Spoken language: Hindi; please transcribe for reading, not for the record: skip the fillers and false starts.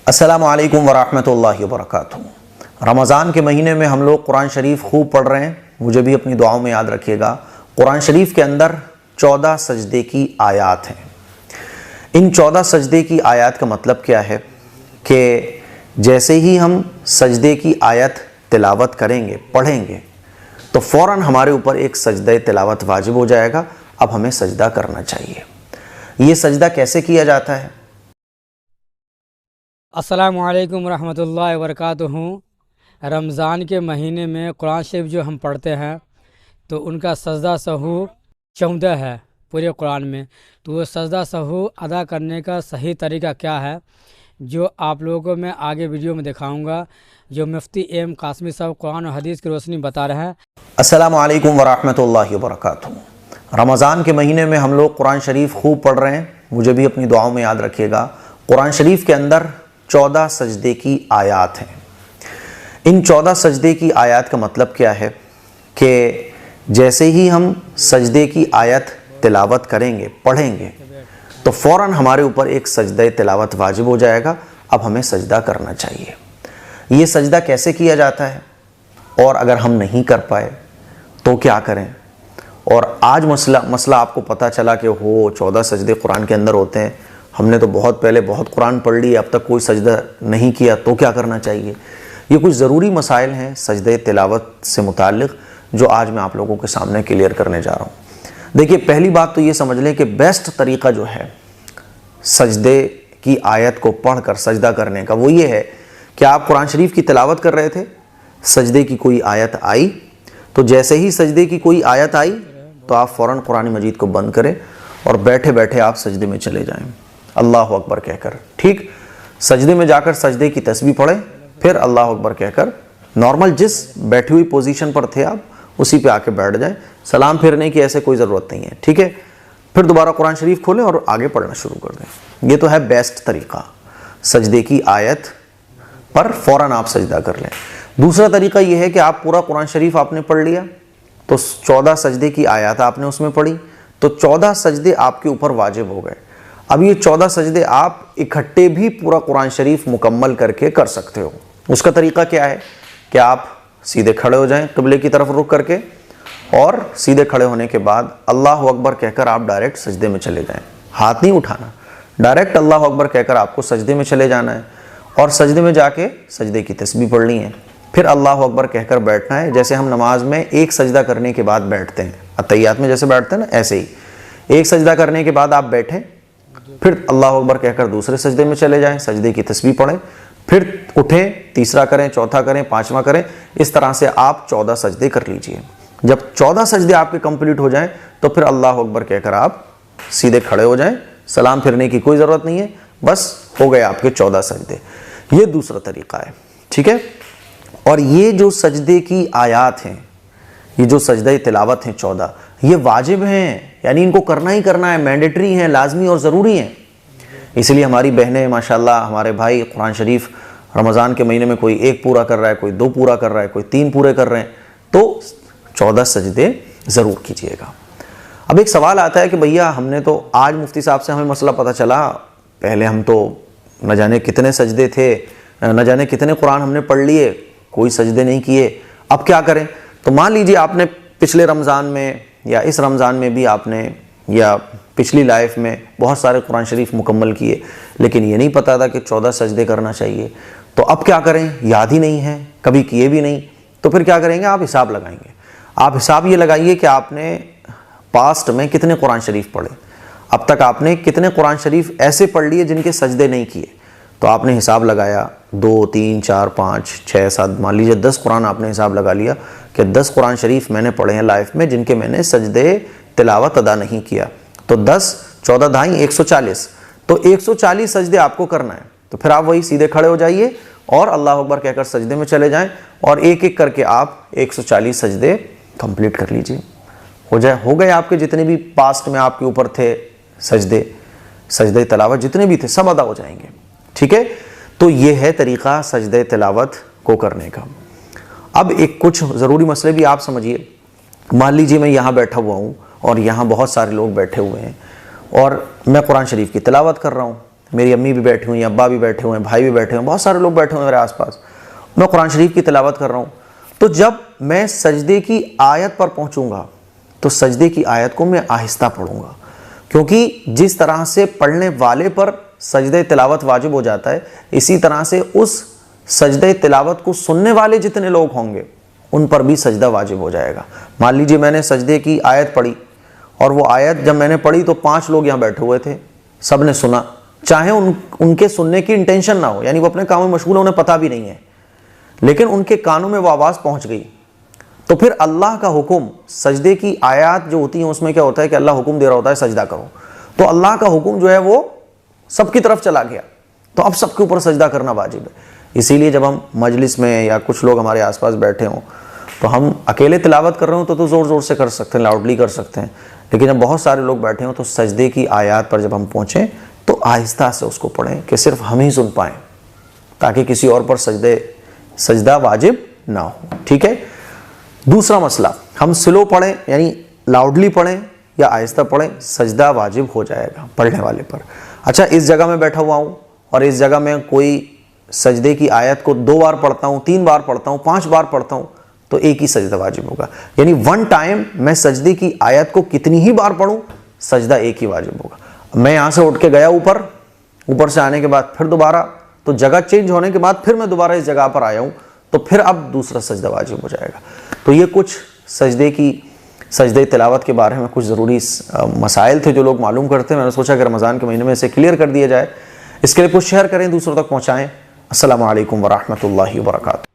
अस्सलामु अलैकुम वरहमतुल्लाहि वबरकातुहू। रमज़ान के महीने में हम लोग कुरान शरीफ खूब पढ़ रहे हैं। मुझे भी अपनी दुआओं में याद रखिएगा। कुरान शरीफ के अंदर 14 सजदे की आयत हैं। इन 14 सजदे की आयत का मतलब क्या है कि जैसे ही हम सजदे की आयत तिलावत करेंगे, पढ़ेंगे, तो फ़ौरन हमारे ऊपर एक सजदे तिलावत वाजिब हो जाएगा। अब हमें सजदा करना चाहिए। ये सजदा कैसे किया जाता है? अस्सलामु अलैकुम रहमतुल्लाहि वबरकातुहू। रमज़ान के महीने में कुरान शरीफ जो हम पढ़ते हैं तो उनका सजदा सहू 14 है पूरे कुरान में। तो वो सजदा सहू अदा करने का सही तरीका क्या है, जो आप लोगों को मैं आगे वीडियो में दिखाऊंगा, जो मुफ्ती एम कासमी साहब कुरान और हदीस की रोशनी बता रहे हैं। अस्सलामु अलैकुम वरहमतुल्लाहि वबरकातुहू। रमज़ान के महीने में हम लोग कुरान शरीफ खूब पढ़ रहे हैं। मुझे भी अपनी दुआओं में याद रखिएगा। कुरान शरीफ के अंदर 14 सजदे की आयत हैं। इन 14 सजदे की आयत का मतलब क्या है कि जैसे ही हम सजदे की आयत तिलावत करेंगे, पढ़ेंगे, तो फ़ौरन हमारे ऊपर एक सजदे तिलावत वाजिब हो जाएगा। अब हमें सजदा करना चाहिए। ये सजदा कैसे किया जाता है, और अगर हम नहीं कर पाए तो क्या करें? और आज मसला आपको पता चला कि 14 सजदे कुरान के अंदर होते हैं। हमने तो बहुत पहले बहुत कुरान पढ़ ली, अब तक कोई सजदा नहीं किया, तो क्या करना चाहिए? ये कुछ ज़रूरी मसाइल हैं सजदे तिलावत से मुताल्लिक़, जो आज मैं आप लोगों के सामने क्लियर करने जा रहा हूँ। देखिए, पहली बात तो ये समझ लें कि बेस्ट तरीक़ा जो है सजदे की आयत को पढ़कर सजदा करने का, वो ये है कि आप कुरान शरीफ की तिलावत कर रहे थे, सजदे की कोई आयत आई, तो जैसे ही सजदे की कोई आयत आई तो आप फ़ौरन कुरान मजीद को बंद करें और बैठे बैठे आप सजदे में चले जाएं, अल्लाह अकबर कहकर। ठीक, सजदे में जाकर सजदे की तस्बीह पढ़ें, फिर अल्लाह अकबर कहकर नॉर्मल जिस बैठी हुई पोजीशन पर थे आप उसी पे आके बैठ जाएं। सलाम फेरने की ऐसे कोई ज़रूरत नहीं है। ठीक है, फिर दोबारा कुरान शरीफ खोलें और आगे पढ़ना शुरू कर दें। ये तो है बेस्ट तरीक़ा, सजदे की आयत पर फ़ौरन आप सजदा कर लें। दूसरा तरीक़ा यह है कि आप पूरा कुरान शरीफ आपने पढ़ लिया, तो 14 सजदे की आयत आपने उसमें पढ़ी, तो 14 सजदे आपके ऊपर वाजिब हो गए। अब ये 14 सजदे आप इकट्ठे भी पूरा कुरान शरीफ मुकम्मल करके कर सकते हो। उसका तरीका क्या है कि आप सीधे खड़े हो जाएं क़िबले की तरफ रुख करके, और सीधे खड़े होने के बाद अल्लाह अकबर कहकर आप डायरेक्ट सजदे में चले जाएं। हाथ नहीं उठाना, डायरेक्ट अल्लाह अकबर कहकर आपको सजदे में चले जाना है, और सजदे में जाके सजदे की तस्बीह पढ़नी है। फिर अल्लाह अकबर कहकर बैठना है, जैसे हम नमाज में एक सजदा करने के बाद बैठते हैं, अत्तहियात में जैसे बैठते हैं ना, ऐसे ही एक सजदा करने के बाद आप बैठें, फिर अल्लाह अकबर कहकर दूसरे सजदे में चले जाएं, सजदे की तस्बीह पढ़ें, फिर उठें, तीसरा करें, चौथा करें, पांचवा करें। इस तरह से आप 14 सजदे कर लीजिए। जब 14 सजदे आपके कंप्लीट हो जाएं तो फिर अल्लाह अकबर कहकर आप सीधे खड़े हो जाएं। सलाम फिरने की कोई ज़रूरत नहीं है, बस हो गए आपके 14 सजदे। ये दूसरा तरीका है। ठीक है, और ये जो सजदे की आयत हैं, ये जो सजदे तिलावत हैं 14, ये वाजिब हैं, यानी इनको करना ही करना है, मैंडेटरी हैं, लाजमी और ज़रूरी हैं। इसलिए हमारी बहनें माशाल्लाह, हमारे भाई कुरान शरीफ रमज़ान के महीने में कोई 1 पूरा कर रहा है, कोई 2 पूरा कर रहा है, कोई 3 पूरे कर रहे हैं, तो 14 सजदे ज़रूर कीजिएगा। अब एक सवाल आता है कि भैया, हमने तो आज मुफ्ती साहब से हमें मसला पता चला, पहले हम तो न जाने कितने सजदे थे, न जाने कितने कुरान हमने पढ़ लिए, कोई सजदे नहीं किए, अब क्या करें? तो मान लीजिए आपने पिछले रमज़ान में या इस रमज़ान में भी आपने, या पिछली लाइफ में बहुत सारे कुरान शरीफ मुकम्मल किए, लेकिन ये नहीं पता था कि 14 सजदे करना चाहिए, तो अब क्या करें? याद ही नहीं है, कभी किए भी नहीं, तो फिर क्या करेंगे? आप हिसाब लगाएंगे। आप हिसाब ये लगाइए कि आपने पास्ट में कितने कुरान शरीफ पढ़े, अब तक आपने कितने कुरान शरीफ ऐसे पढ़ लिए जिनके सजदे नहीं किए। तो आपने हिसाब लगाया, 2, 3, 4, 5, 6, 7, मान लीजिए 10 कुरान आपने हिसाब लगा लिया कि 10 कुरान शरीफ मैंने पढ़े हैं लाइफ में जिनके मैंने सजदे तिलावत अदा नहीं किया। तो 10, 14 ढाई 140, तो 140 सजदे आपको करना है। तो फिर आप वही सीधे खड़े हो जाइए और अल्लाह अकबर कहकर सजदे में चले जाएं, और एक एक करके आप 140 सजदे कंप्लीट कर लीजिए। हो गए आपके जितने भी पास्ट में आपके ऊपर थे सजदे तिलावत जितने भी थे, सब अदा हो जाएंगे। ठीक है, तो ये है तरीक़ा सजदे तिलावत को करने का। अब एक कुछ ज़रूरी मसले भी आप समझिए। मान लीजिए मैं यहाँ बैठा हुआ हूँ और यहाँ बहुत सारे लोग बैठे हुए हैं, और मैं कुरान शरीफ की तिलावत कर रहा हूँ, मेरी अम्मी भी बैठी हुई हैं, अब्बा भी बैठे हुए हैं, भाई भी बैठे हुए हैं, बहुत सारे लोग बैठे हुए हैं मेरे आसपास, मैं कुरान शरीफ की तिलावत कर रहा हूँ, तो जब मैं सजदे की आयत पर पहुँचूँगा तो सजदे की आयत को मैं आहिस्ता पढ़ूँगा, क्योंकि जिस तरह से पढ़ने वाले पर सजदे तिलावत वाजिब हो जाता है, इसी तरह से उस सजदे तिलावत को सुनने वाले जितने लोग होंगे उन पर भी सजदा वाजिब हो जाएगा। मान लीजिए मैंने सजदे की आयत पढ़ी और वो आयत जब मैंने पढ़ी तो 5 लोग यहाँ बैठे हुए थे, सब ने सुना, चाहे उनके सुनने की इंटेंशन ना हो, यानी वो अपने काम में मशगूल, उन्हें पता भी नहीं है, लेकिन उनके कानों में वो आवाज़ पहुँच गई, तो फिर अल्लाह का हुक्म, सजदे की आयत जो होती हैं उसमें क्या होता है कि अल्लाह हुक्म दे रहा होता है सजदा करो, तो अल्लाह का हुक्म जो है वो सबकी तरफ चला गया, तो अब सबके ऊपर सजदा करना वाजिब है। इसीलिए जब हम मजलिस में या कुछ लोग हमारे आसपास बैठे हों तो हम अकेले तिलावत कर रहे हो तो ज़ोर ज़ोर से कर सकते हैं, लाउडली कर सकते हैं, लेकिन जब बहुत सारे लोग बैठे हों तो सजदे की आयत पर जब हम पहुँचें तो आहिस्ता से उसको पढ़ें कि सिर्फ हम ही सुन पाएँ, ताकि किसी और पर सजदा वाजिब ना हो। ठीक है। दूसरा मसला, हम स्लो पढ़ें यानी लाउडली पढ़ें या आहिस्ता पढ़ें, सजदा वाजिब हो जाएगा पढ़ने वाले पर। अच्छा, इस जगह में बैठा हुआ हूँ और इस जगह में कोई सजदे की आयत को 2 बार पढ़ता हूँ, 3 बार पढ़ता हूँ, 5 बार पढ़ता हूँ, तो एक ही सजदा वाजिब होगा, यानी वन टाइम मैं सजदे की आयत को कितनी ही बार पढ़ूँ सजदा एक ही वाजिब होगा। मैं यहाँ से उठ के गया ऊपर से आने के बाद फिर दोबारा, तो जगह चेंज होने के बाद फिर मैं दोबारा इस जगह पर आया हूँ, तो फिर अब दूसरा सजदा वाजिब हो जाएगा। तो ये कुछ सजदे तिलावत के बारे में कुछ ज़रूरी मसाइल थे जो लोग मालूम करते हैं, मैंने सोचा कि रमज़ान के महीने में इसे क्लियर कर दिया जाए। इसके लिए कुछ शेयर करें, दूसरों तक पहुँचाएँ। अस्सलामु अलैकुम वरहमतुल्लाहि वबरकातुहू।